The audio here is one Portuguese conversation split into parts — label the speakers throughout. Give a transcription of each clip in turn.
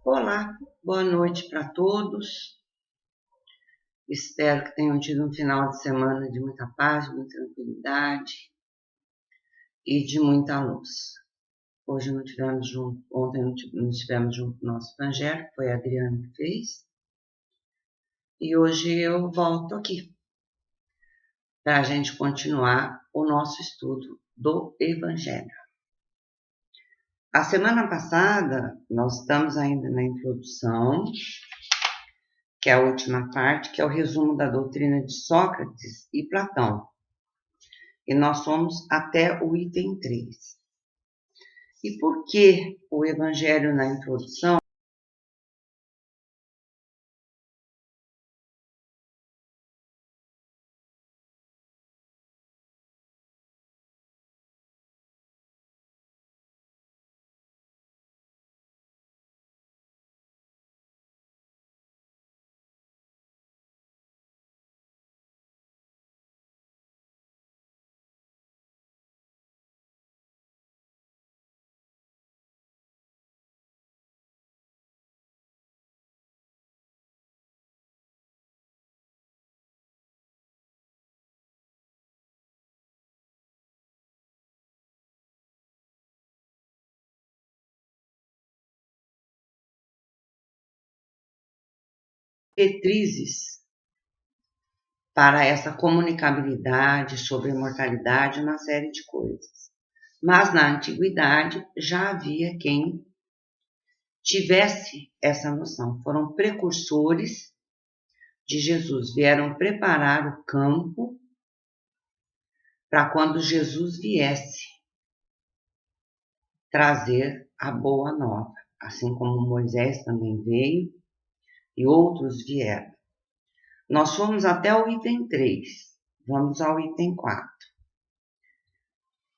Speaker 1: Olá, boa noite para todos. Espero que tenham tido um final de semana de muita paz, de muita tranquilidade e de muita luz. Hoje não tivemos junto, ontem não estivemos junto no nosso evangelho, foi a Adriana que fez. E hoje eu volto aqui para a gente continuar o nosso estudo do evangelho. A semana passada, nós estamos ainda na introdução, que é a última parte, que é o resumo da doutrina de Sócrates e Platão. E nós somos até o item 3. E por que o Evangelho na introdução? Diretrizes para essa comunicabilidade sobre a imortalidade, uma série de coisas. Mas na antiguidade já havia quem tivesse essa noção. Foram precursores de Jesus, vieram preparar o campo para quando Jesus viesse trazer a boa nova, assim como Moisés também veio e outros vieram. Nós fomos até o item 3, vamos ao item 4.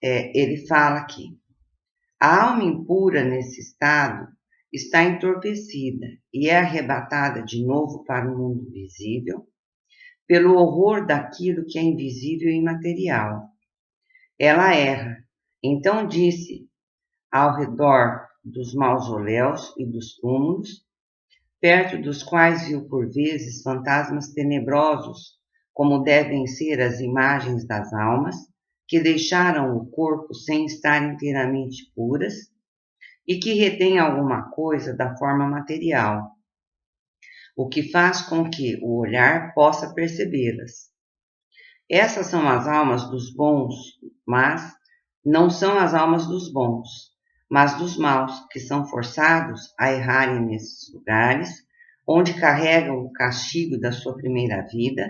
Speaker 1: Ele fala aqui: a alma impura nesse estado está entorpecida e é arrebatada de novo para o mundo visível pelo horror daquilo que é invisível e imaterial. Ela erra. Então disse ao redor dos mausoléus e dos túmulos, perto dos quais viu por vezes fantasmas tenebrosos, como devem ser as imagens das almas, que deixaram o corpo sem estar inteiramente puras e que retêm alguma coisa da forma material, o que faz com que o olhar possa percebê-las. Essas são as almas dos bons, mas não são as almas dos bons, mas dos maus, que são forçados a errarem nesses lugares, onde carregam o castigo da sua primeira vida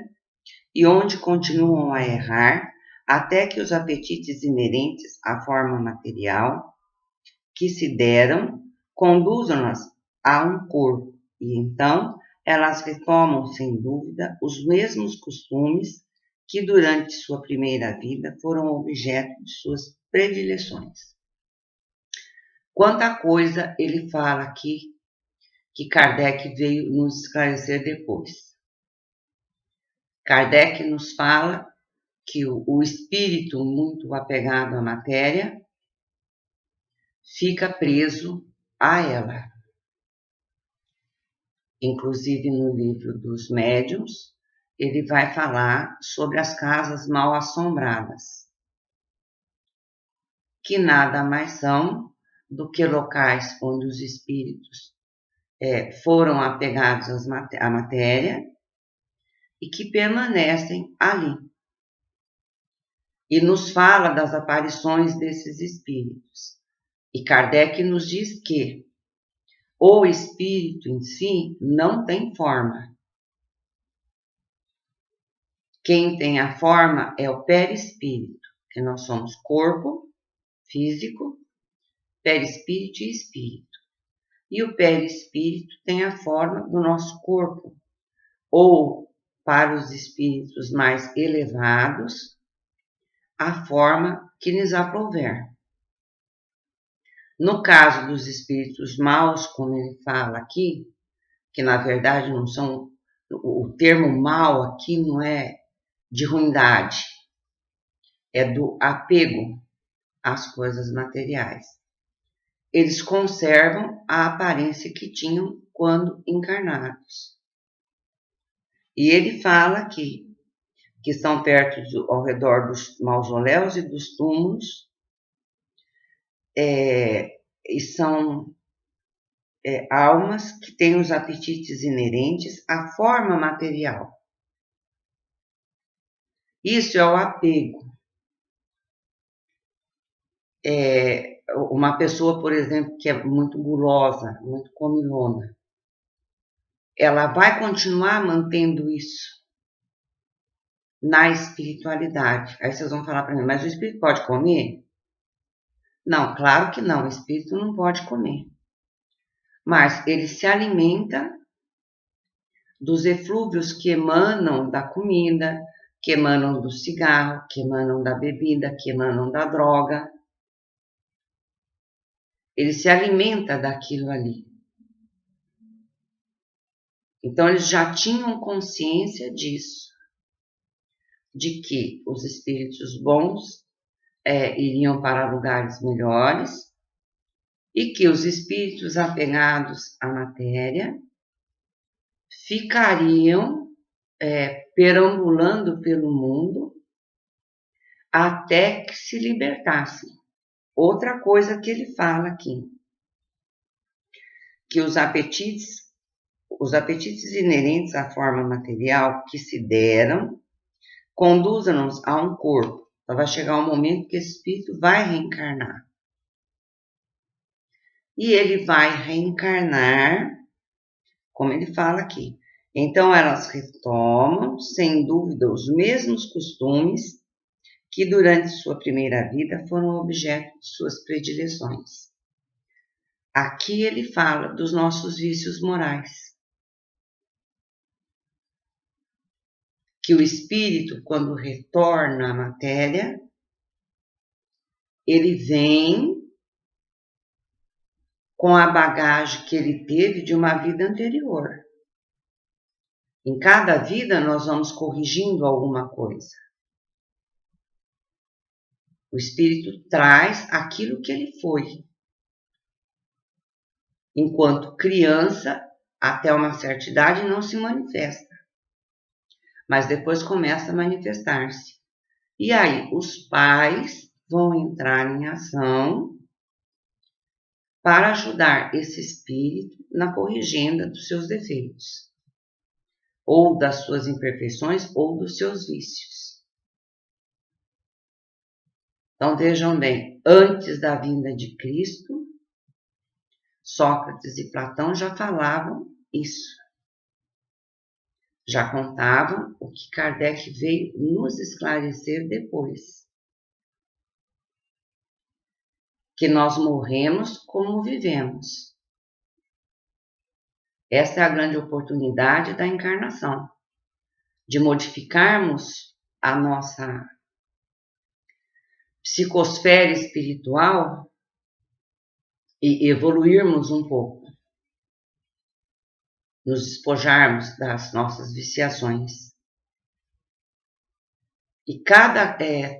Speaker 1: e onde continuam a errar até que os apetites inerentes à forma material que se deram conduzam-nas a um corpo, e então elas retomam, sem dúvida, os mesmos costumes que durante sua primeira vida foram objeto de suas predileções. Quanta coisa ele fala aqui que Kardec veio nos esclarecer depois. Kardec nos fala que o espírito muito apegado à matéria fica preso a ela. Inclusive no livro dos médiuns, ele vai falar sobre as casas mal assombradas, que nada mais são do que locais onde os espíritos foram apegados à matéria e que permanecem ali. E nos fala das aparições desses espíritos. E Kardec nos diz que o espírito em si não tem forma. Quem tem a forma é o perispírito, que nós somos corpo físico, perispírito e espírito. E o perispírito tem a forma do nosso corpo, ou, para os espíritos mais elevados, a forma que lhes aprouver. No caso dos espíritos maus, como ele fala aqui, que na verdade não são, o termo mal aqui não é de ruindade, é do apego às coisas materiais. eles conservam a aparência que tinham quando encarnados. E ele fala aqui que estão perto ao redor dos mausoléus e dos túmulos, e são almas que têm os apetites inerentes à forma material. Isso é o apego. Uma pessoa, por exemplo, que é muito gulosa, muito comilona, ela vai continuar mantendo isso na espiritualidade. Aí vocês vão falar para mim, mas o espírito pode comer? Não, claro que não, o espírito não pode comer. Mas ele se alimenta dos eflúvios que emanam da comida, que emanam do cigarro, que emanam da bebida, que emanam da droga. Ele se alimenta daquilo ali. Então, eles já tinham consciência disso, de que os espíritos bons iriam para lugares melhores e que os espíritos apegados à matéria ficariam perambulando pelo mundo até que se libertassem. Outra coisa que ele fala aqui, que os apetites inerentes à forma material que se deram conduzem-nos a um corpo. Então vai chegar um momento que esse espírito vai reencarnar. E ele vai reencarnar, como ele fala aqui. Então elas retomam, sem dúvida, os mesmos costumes que durante sua primeira vida foram objeto de suas predileções. Aqui ele fala dos nossos vícios morais. Que o espírito, quando retorna à matéria, ele vem com a bagagem que ele teve de uma vida anterior. Em cada vida nós vamos corrigindo alguma coisa. O espírito traz aquilo que ele foi. Enquanto criança, até uma certa idade, não se manifesta. Mas depois começa a manifestar-se. E aí, os pais vão entrar em ação para ajudar esse espírito na corrigenda dos seus defeitos, ou das suas imperfeições, ou dos seus vícios. Então, vejam bem, antes da vinda de Cristo, Sócrates e Platão já falavam isso. Já contavam o que Kardec veio nos esclarecer depois. Que nós morremos como vivemos. Essa é a grande oportunidade da encarnação, de modificarmos a nossa psicosfera espiritual e evoluirmos um pouco. Nos despojarmos das nossas viciações. E cada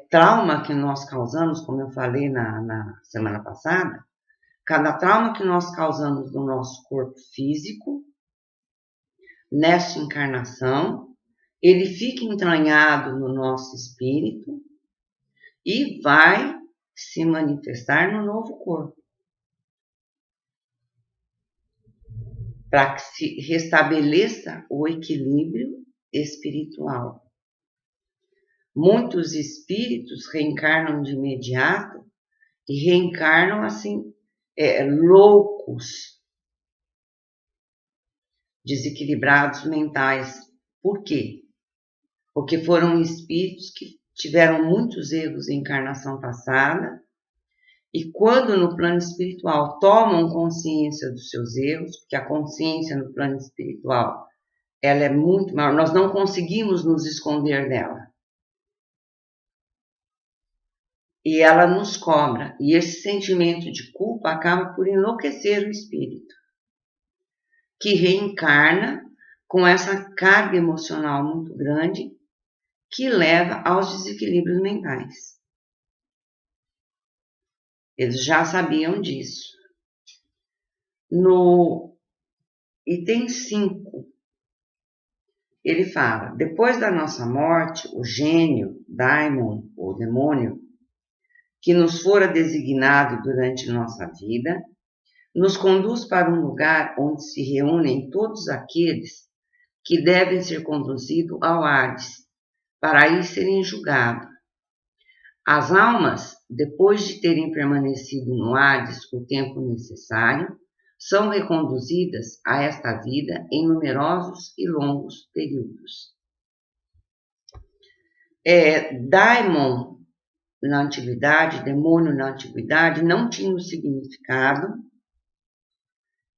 Speaker 1: trauma que nós causamos, como eu falei na semana passada, cada trauma que nós causamos no nosso corpo físico, nessa encarnação, ele fica entranhado no nosso espírito e vai se manifestar no novo corpo. Para que se restabeleça o equilíbrio espiritual. Muitos espíritos reencarnam de imediato e reencarnam assim, loucos, desequilibrados mentais. Por quê? Porque foram espíritos que tiveram muitos erros em encarnação passada e quando no plano espiritual tomam consciência dos seus erros, porque a consciência no plano espiritual ela é muito maior, nós não conseguimos nos esconder dela. E ela nos cobra. E esse sentimento de culpa acaba por enlouquecer o espírito, que reencarna com essa carga emocional muito grande, que leva aos desequilíbrios mentais. Eles já sabiam disso. No item 5, ele fala: depois da nossa morte, o gênio, daimon, ou demônio, que nos fora designado durante nossa vida, nos conduz para um lugar onde se reúnem todos aqueles que devem ser conduzidos ao Hades, para aí serem julgados. As almas, depois de terem permanecido no Hades o tempo necessário, são reconduzidas a esta vida em numerosos e longos períodos. Daimon na antiguidade, demônio na antiguidade, não tinha o significado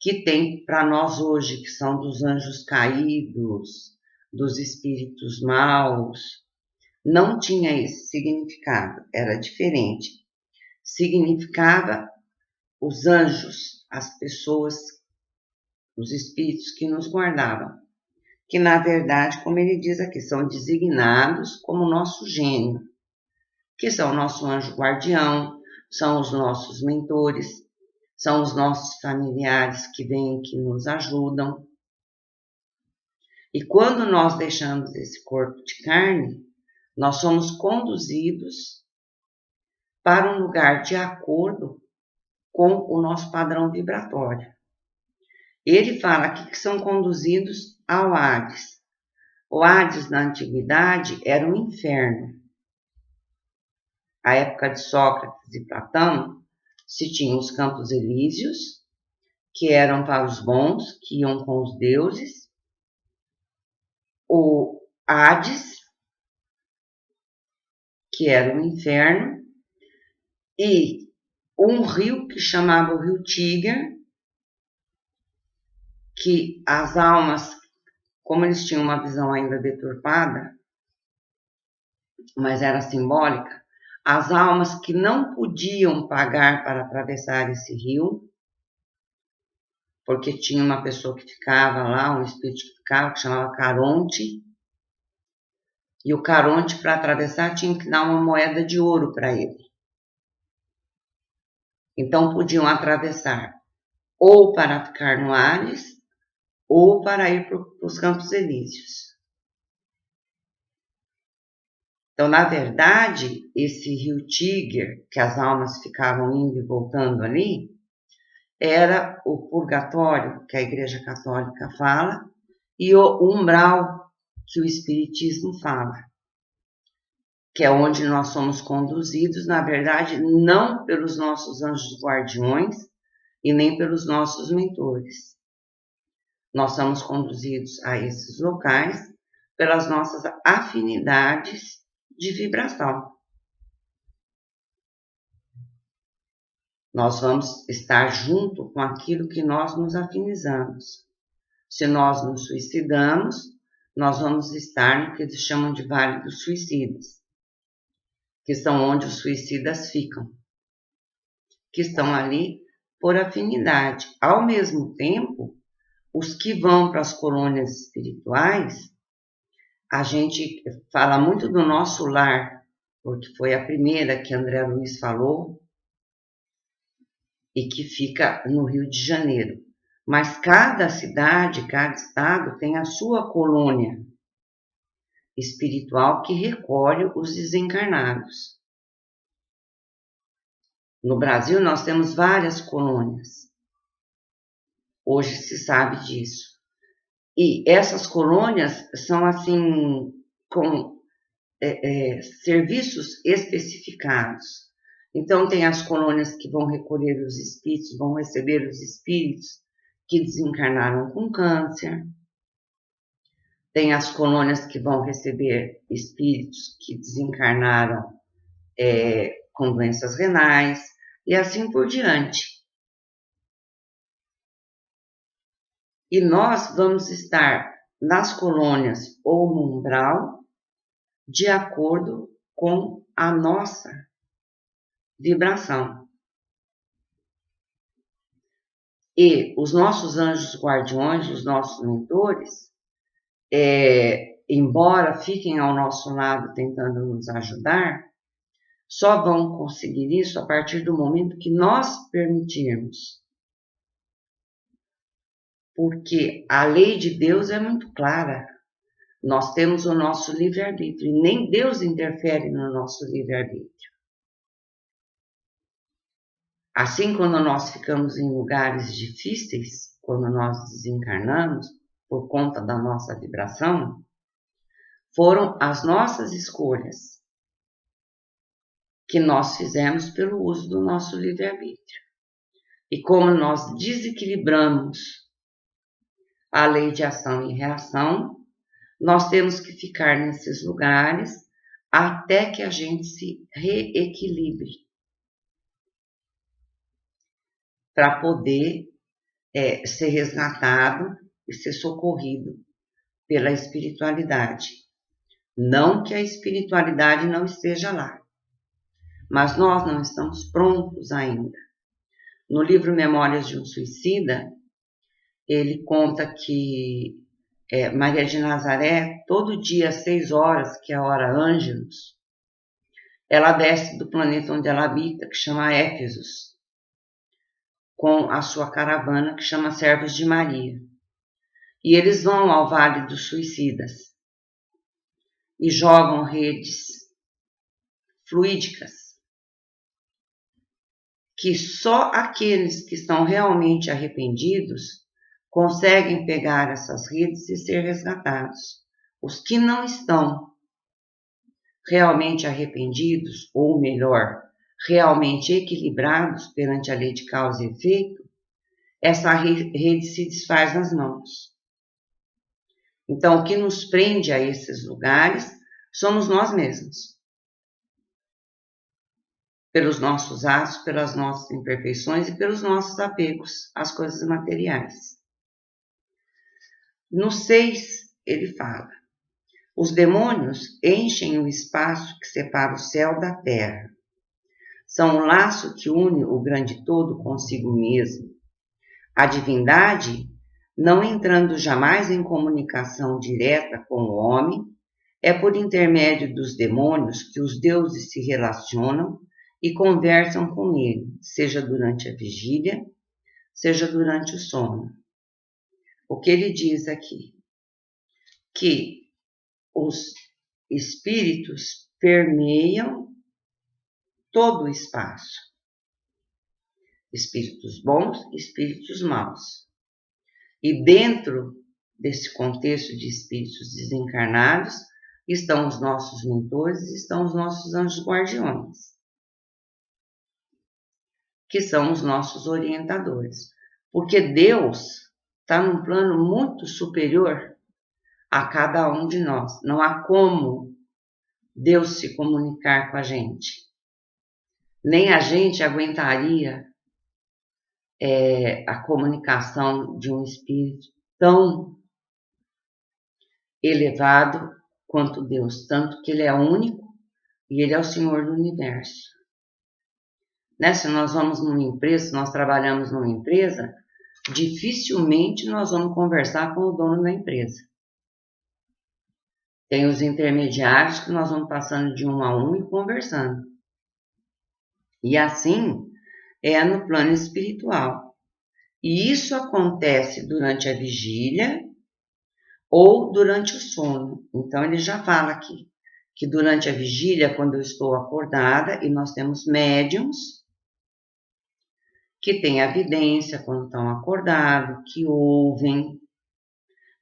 Speaker 1: que tem para nós hoje, que são dos anjos caídos, dos espíritos maus. Não tinha esse significado, era diferente. Significava os anjos, as pessoas, os espíritos que nos guardavam, que na verdade, como ele diz aqui, são designados como nosso gênio, que são o nosso anjo guardião, são os nossos mentores, são os nossos familiares que vêm, que nos ajudam. E quando nós deixamos esse corpo de carne, nós somos conduzidos para um lugar de acordo com o nosso padrão vibratório. Ele fala aqui que são conduzidos ao Hades. O Hades, na antiguidade, era um inferno. A época de Sócrates e Platão, se tinha os campos elíseos, que eram para os bons, que iam com os deuses, o Hades, que era o inferno, e um rio que chamava o rio Tíger, que as almas, como eles tinham uma visão ainda deturpada, mas era simbólica, as almas que não podiam pagar para atravessar esse rio, porque tinha uma pessoa que ficava lá, um espírito que ficava, que chamava Caronte, e o Caronte, para atravessar, tinha que dar uma moeda de ouro para ele. Então, podiam atravessar ou para ficar no Hades, ou para ir para os Campos Elíseos. Então, na verdade, esse rio Tíger, que as almas ficavam indo e voltando ali, era o purgatório, que a Igreja Católica fala, e o umbral, que o Espiritismo fala, que é onde nós somos conduzidos, na verdade, não pelos nossos anjos guardiões e nem pelos nossos mentores. Nós somos conduzidos a esses locais pelas nossas afinidades de vibração. Nós vamos estar junto com aquilo que nós nos afinizamos. Se nós nos suicidamos, nós vamos estar no que eles chamam de Vale dos Suicidas, que são onde os suicidas ficam, que estão ali por afinidade. Ao mesmo tempo, os que vão para as colônias espirituais, a gente fala muito do nosso lar, porque foi a primeira que André Luiz falou, e que fica no Rio de Janeiro. Mas cada cidade, cada estado tem a sua colônia espiritual que recolhe os desencarnados. No Brasil, nós temos várias colônias. Hoje se sabe disso. E essas colônias são assim, com serviços especificados. Então, tem as colônias que vão recolher os espíritos, vão receber os espíritos que desencarnaram com câncer. Tem as colônias que vão receber espíritos que desencarnaram com doenças renais, e assim por diante. E nós vamos estar nas colônias ou no umbral, de acordo com a nossa vibração. E os nossos anjos guardiões, os nossos mentores, embora fiquem ao nosso lado tentando nos ajudar, só vão conseguir isso a partir do momento que nós permitirmos. porque a lei de Deus é muito clara. Nós temos o nosso livre-arbítrio e nem Deus interfere no nosso livre-arbítrio. Assim, quando nós ficamos em lugares difíceis, quando nós desencarnamos, por conta da nossa vibração, foram as nossas escolhas que nós fizemos pelo uso do nosso livre-arbítrio. E como nós desequilibramos a lei de ação e reação, nós temos que ficar nesses lugares até que a gente se reequilibre para poder ser resgatado e ser socorrido pela espiritualidade. Não que a espiritualidade não esteja lá, mas nós não estamos prontos ainda. No livro Memórias de um Suicida, ele conta que Maria de Nazaré, todo dia às 6 horas, que é a hora Ângelus, ela desce do planeta onde ela habita, que chama Éfesos, com a sua caravana, que chama Servos de Maria. E eles vão ao Vale dos Suicidas e jogam redes fluídicas, que só aqueles que estão realmente arrependidos conseguem pegar essas redes e ser resgatados. Os que não estão realmente arrependidos, ou melhor, realmente equilibrados perante a lei de causa e efeito, essa rede se desfaz nas mãos. Então, o que nos prende a esses lugares somos nós mesmos. Pelos nossos atos, pelas nossas imperfeições e pelos nossos apegos às coisas materiais. No 6, ele fala: os demônios enchem o espaço que separa o céu da terra. São o laço que une o grande todo consigo mesmo. A divindade, não entrando jamais em comunicação direta com o homem, é por intermédio dos demônios que os deuses se relacionam e conversam com ele, seja durante a vigília, seja durante o sono. O que ele diz aqui? Que os espíritos permeiam todo o espaço. Espíritos bons, espíritos maus. E dentro desse contexto de espíritos desencarnados, estão os nossos mentores, estão os nossos anjos guardiões, que são os nossos orientadores. Porque Deus está num plano muito superior a cada um de nós. Não há como Deus se comunicar com a gente. Nem a gente aguentaria a comunicação de um espírito tão elevado quanto Deus, tanto que ele é único e ele é o Senhor do universo. Né? Se nós vamos numa empresa, se nós trabalhamos numa empresa, dificilmente nós vamos conversar com o dono da empresa. Tem os intermediários que nós vamos passando de um a um e conversando. E assim é no plano espiritual. E isso acontece durante a vigília ou durante o sono. Então ele já fala aqui que durante a vigília, quando eu estou acordada, e nós temos médiums que têm a vidência quando estão acordados, que ouvem,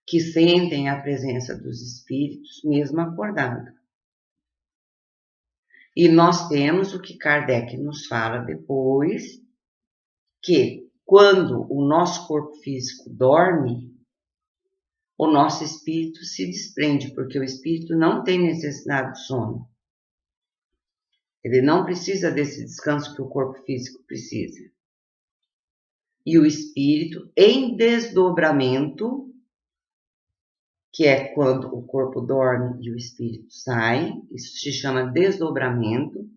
Speaker 1: que sentem a presença dos espíritos, mesmo acordado. E nós temos o que Kardec nos fala depois, que quando o nosso corpo físico dorme, o nosso espírito se desprende, porque o espírito não tem necessidade de sono. Ele não precisa desse descanso que o corpo físico precisa. E o espírito, em desdobramento, que é quando o corpo dorme e o espírito sai, isso se chama desdobramento,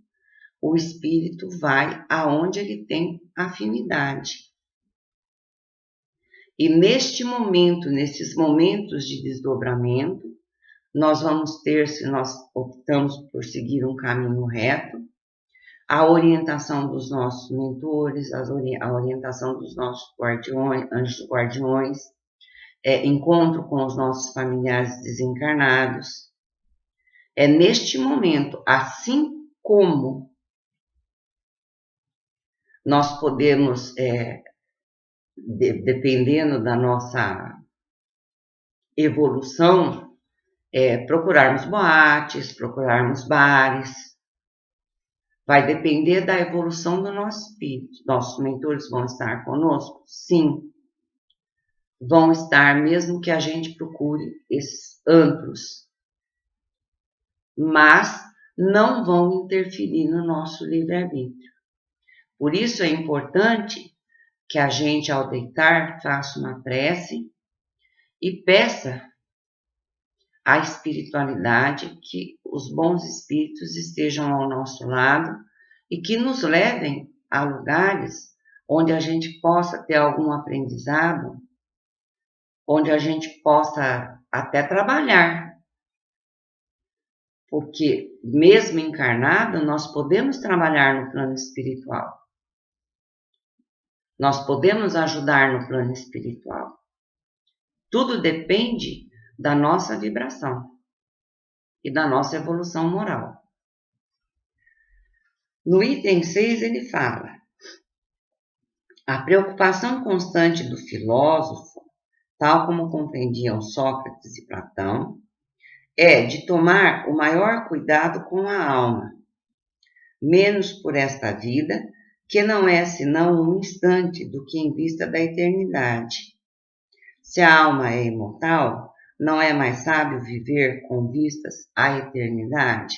Speaker 1: o espírito vai aonde ele tem afinidade. E neste momento, nesses momentos de desdobramento, nós vamos ter, se nós optamos por seguir um caminho reto, a orientação dos nossos mentores, a orientação dos nossos guardiões, anjos guardiões, encontro com os nossos familiares desencarnados. É neste momento, assim como nós podemos, dependendo da nossa evolução, procurarmos boates, procurarmos bares. Vai depender da evolução do nosso espírito. Nossos mentores vão estar conosco? Sim. Vão estar, mesmo que a gente procure esses antros. Mas não vão interferir no nosso livre-arbítrio. Por isso é importante que a gente, ao deitar, faça uma prece e peça à espiritualidade que os bons espíritos estejam ao nosso lado e que nos levem a lugares onde a gente possa ter algum aprendizado, onde a gente possa até trabalhar. Porque, mesmo encarnado, nós podemos trabalhar no plano espiritual. Nós podemos ajudar no plano espiritual. Tudo depende da nossa vibração e da nossa evolução moral. No item 6 ele fala: a preocupação constante do filósofo, tal como compreendiam Sócrates e Platão, é de tomar o maior cuidado com a alma, menos por esta vida, que não é senão um instante do que em vista da eternidade. Se a alma é imortal, não é mais sábio viver com vistas à eternidade?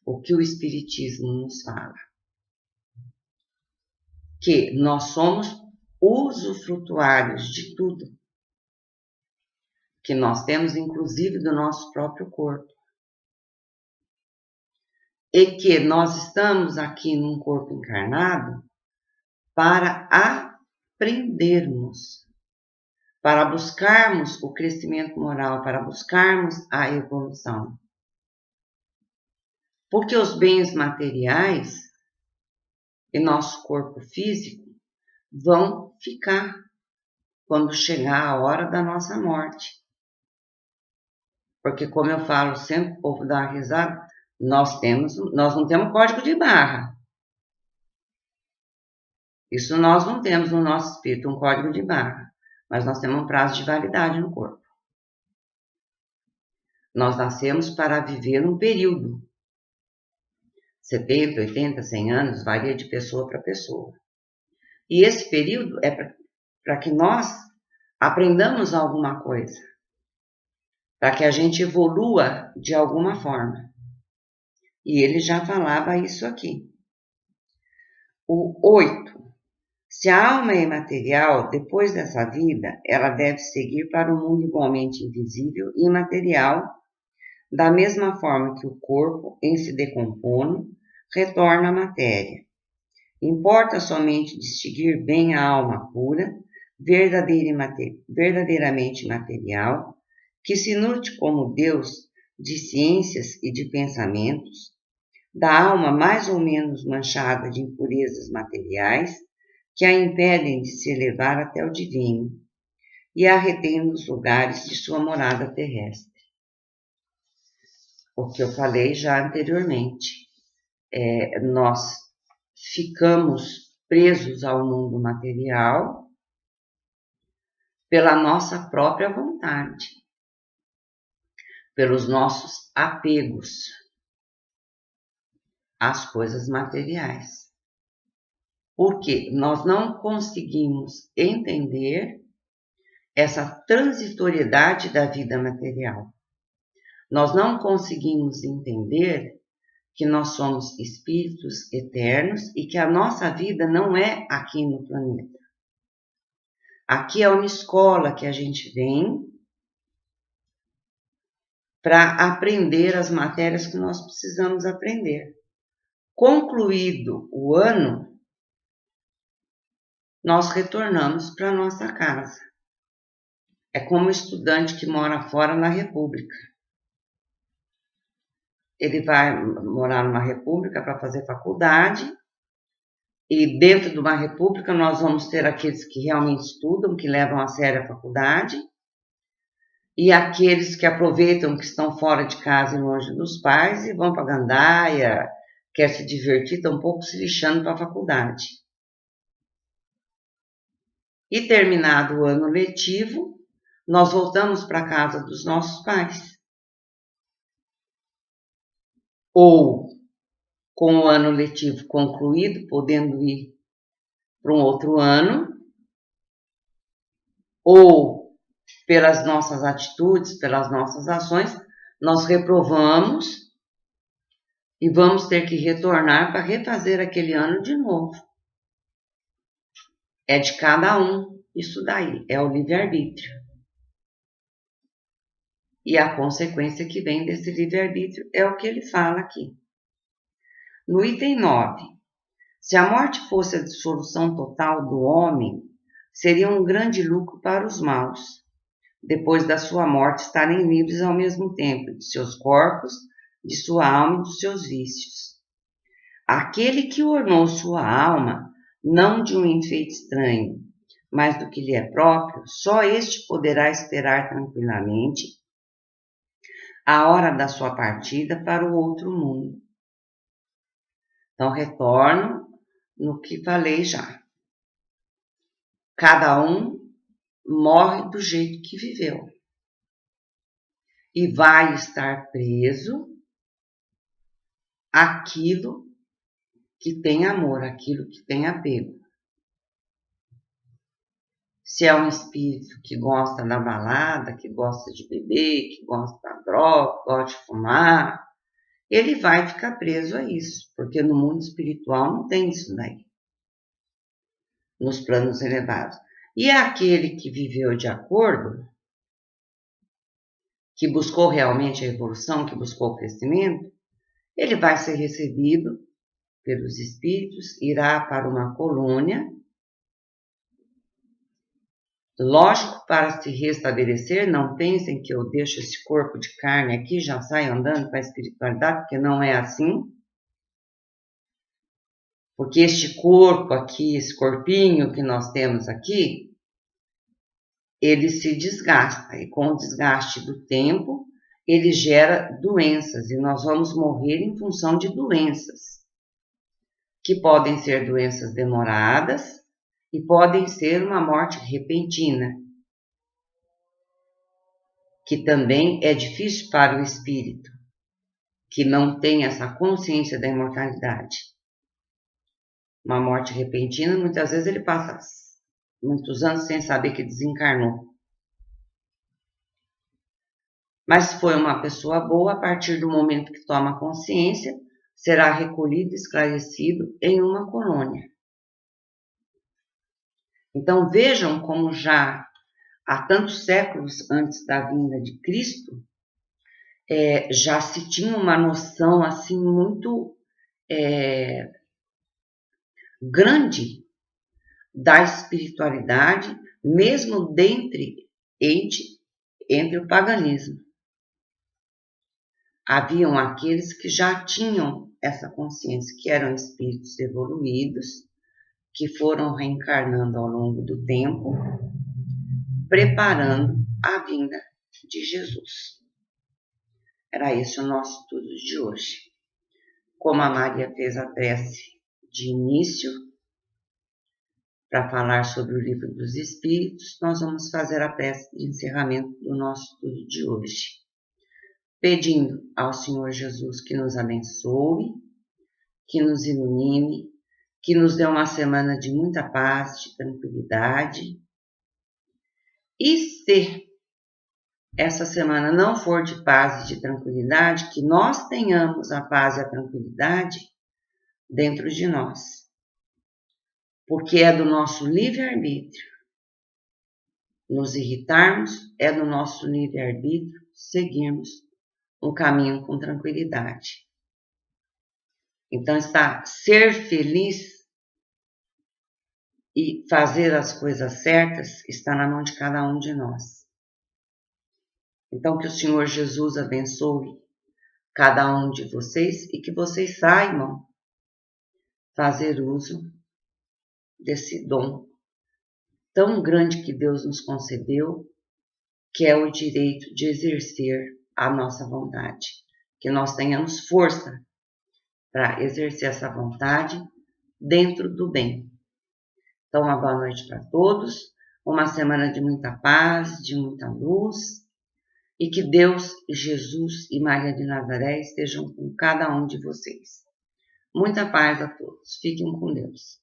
Speaker 1: O que o Espiritismo nos fala? Que nós somos usufrutuários de tudo. Que nós temos, inclusive, do nosso próprio corpo. E que nós estamos aqui num corpo encarnado para aprendermos, para buscarmos o crescimento moral, para buscarmos a evolução. Porque os bens materiais e nosso corpo físico vão ficar quando chegar a hora da nossa morte. Porque, como eu falo sempre, o povo dá uma risada, nós não temos código de barra. Isso nós não temos no nosso espírito, um código de barra. Mas nós temos um prazo de validade no corpo. Nós nascemos para viver um período. 70, 80, 100 anos, varia de pessoa para pessoa. E esse período é para que nós aprendamos alguma coisa. Para que a gente evolua de alguma forma. E ele já falava isso aqui. O 8. Se a alma é imaterial, depois dessa vida, ela deve seguir para um mundo igualmente invisível e imaterial, da mesma forma que o corpo, em se decompondo, retorna à matéria. Importa somente distinguir bem a alma pura, verdadeiramente material, que se nutre como Deus de ciências e de pensamentos, da alma mais ou menos manchada de impurezas materiais, que a impedem de se elevar até o divino, e a retém nos lugares de sua morada terrestre. O que eu falei já anteriormente. Nós ficamos presos ao mundo material pela nossa própria vontade, pelos nossos apegos às coisas materiais. Porque nós não conseguimos entender essa transitoriedade da vida material. Nós não conseguimos entender que nós somos espíritos eternos e que a nossa vida não é aqui no planeta. Aqui é uma escola que a gente vem para aprender as matérias que nós precisamos aprender. Concluído o ano, nós retornamos para a nossa casa. É como o estudante que mora fora na República. Ele vai morar numa república para fazer faculdade E dentro de uma república nós vamos ter aqueles que realmente estudam, que levam a sério a faculdade, e aqueles que aproveitam que estão fora de casa e longe dos pais e vão para a gandaia, quer se divertir, estão um pouco se lixando para a faculdade. E terminado o ano letivo, nós voltamos para a casa dos nossos pais. Ou, com o ano letivo concluído, podendo ir para um outro ano, ou pelas nossas atitudes, pelas nossas ações, nós reprovamos e vamos ter que retornar para refazer aquele ano de novo. É de cada um isso daí, é o livre-arbítrio. E a consequência que vem desse livre-arbítrio é o que ele fala aqui. No item 9, se a morte fosse a dissolução total do homem, seria um grande lucro para os maus, depois da sua morte estarem livres ao mesmo tempo de seus corpos, de sua alma e dos seus vícios. Aquele que ornou sua alma, não de um enfeite estranho, mas do que lhe é próprio, só este poderá esperar tranquilamente a hora da sua partida para o outro mundo. Então, retorno no que falei já. Cada um morre do jeito que viveu. E vai estar preso àquilo que tem amor, àquilo que tem apego. Se é um espírito que gosta da balada, que gosta de beber, que gosta da droga, gosta de fumar, ele vai ficar preso a isso, porque no mundo espiritual não tem isso daí, nos planos elevados. E aquele que viveu de acordo, que buscou realmente a evolução, que buscou o crescimento, ele vai ser recebido pelos espíritos, irá para uma colônia. Lógico, para se restabelecer, não pensem que eu deixo esse corpo de carne aqui, já saio andando para a espiritualidade, porque não é assim. Porque este corpo aqui, esse corpinho que nós temos aqui, ele se desgasta. E com o desgaste do tempo, ele gera doenças. E nós vamos morrer em função de doenças. Que podem ser doenças demoradas e podem ser uma morte repentina. Que também é difícil para o espírito, que não tem essa consciência da imortalidade. Uma morte repentina, muitas vezes ele passa muitos anos sem saber que desencarnou. Mas se foi uma pessoa boa, a partir do momento que toma consciência, será recolhido e esclarecido em uma colônia. Então vejam como já há tantos séculos antes da vinda de Cristo, já se tinha uma noção assim muito grande da espiritualidade, mesmo entre o paganismo. Haviam aqueles que já tinham essa consciência, que eram espíritos evoluídos, que foram reencarnando ao longo do tempo, preparando a vinda de Jesus. Era esse o nosso estudo de hoje. Como a Maria fez a prece de início, para falar sobre o Livro dos Espíritos, nós vamos fazer a prece de encerramento do nosso estudo de hoje, pedindo ao Senhor Jesus que nos abençoe, que nos ilumine, que nos dê uma semana de muita paz, de tranquilidade. E se essa semana não for de paz e de tranquilidade, que nós tenhamos a paz e a tranquilidade dentro de nós. Porque é do nosso livre-arbítrio nos irritarmos, é do nosso livre-arbítrio seguirmos um caminho com tranquilidade. Então, ser feliz e fazer as coisas certas está na mão de cada um de nós. Então, que o Senhor Jesus abençoe cada um de vocês e que vocês saibam fazer uso desse dom tão grande que Deus nos concedeu, que é o direito de exercer a nossa vontade. Que nós tenhamos força para exercer essa vontade dentro do bem. Então, uma boa noite para todos, uma semana de muita paz, de muita luz, e que Deus, Jesus e Maria de Nazaré estejam com cada um de vocês. Muita paz a todos. Fiquem com Deus.